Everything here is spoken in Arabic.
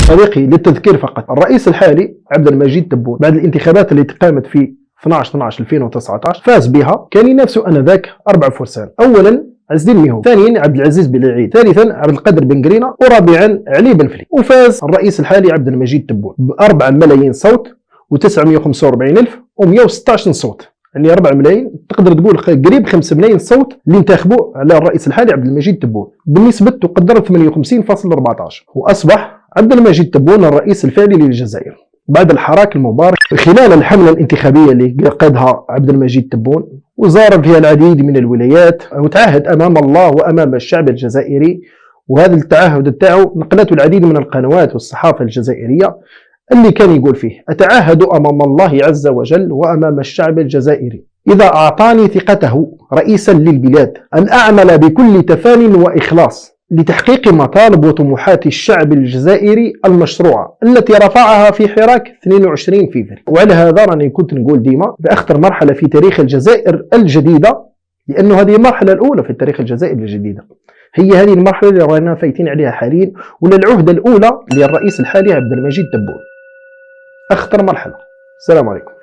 صديقي للتذكير فقط، الرئيس الحالي عبد المجيد تبون بعد الانتخابات اللي قامت في 12/12/2019 فاز بها. كان ينافسوا انذاك 4 فرسان. اولا عز الدين ميهوب، ثانيا عبد العزيز بلعيد، ثالثا عبد القادر بن قرينه، ورابعا علي بن فلي. وفاز الرئيس الحالي عبد المجيد تبون ب4 ملايين صوت و945,116 صوت، يعني 4 ملايين، تقدر تقول قريب 5 ملايين صوت اللي انتخبوا على الرئيس الحالي عبد المجيد تبون بالنسبه تقدر 58.14. واصبح عبد المجيد تبون الرئيس الفعلي للجزائر بعد الحراك المبارك. خلال الحمله الانتخابيه اللي قادها عبد المجيد تبون وزار فيها العديد من الولايات وتعهد امام الله وامام الشعب الجزائري، وهذا التعهد تاعو نقلته العديد من القنوات والصحافه الجزائريه اللي كان يقول فيه: أتعهد أمام الله عز وجل وأمام الشعب الجزائري إذا أعطاني ثقته رئيسا للبلاد أن أعمل بكل تفان وإخلاص لتحقيق مطالب وطموحات الشعب الجزائري المشروعة التي رفعها في حراك 22 فبراير. وعلى هذا راني كنت نقول ديما بأخطر مرحلة في تاريخ الجزائر الجديدة، لأنه هذه المرحلة الأولى في تاريخ الجزائر الجديدة، هي هذه المرحلة اللي رانا فايتين عليها حاليا، ولا العهدة الأولى للرئيس الحالي عبد المجيد تبون. أخطر مرحلة. السلام عليكم.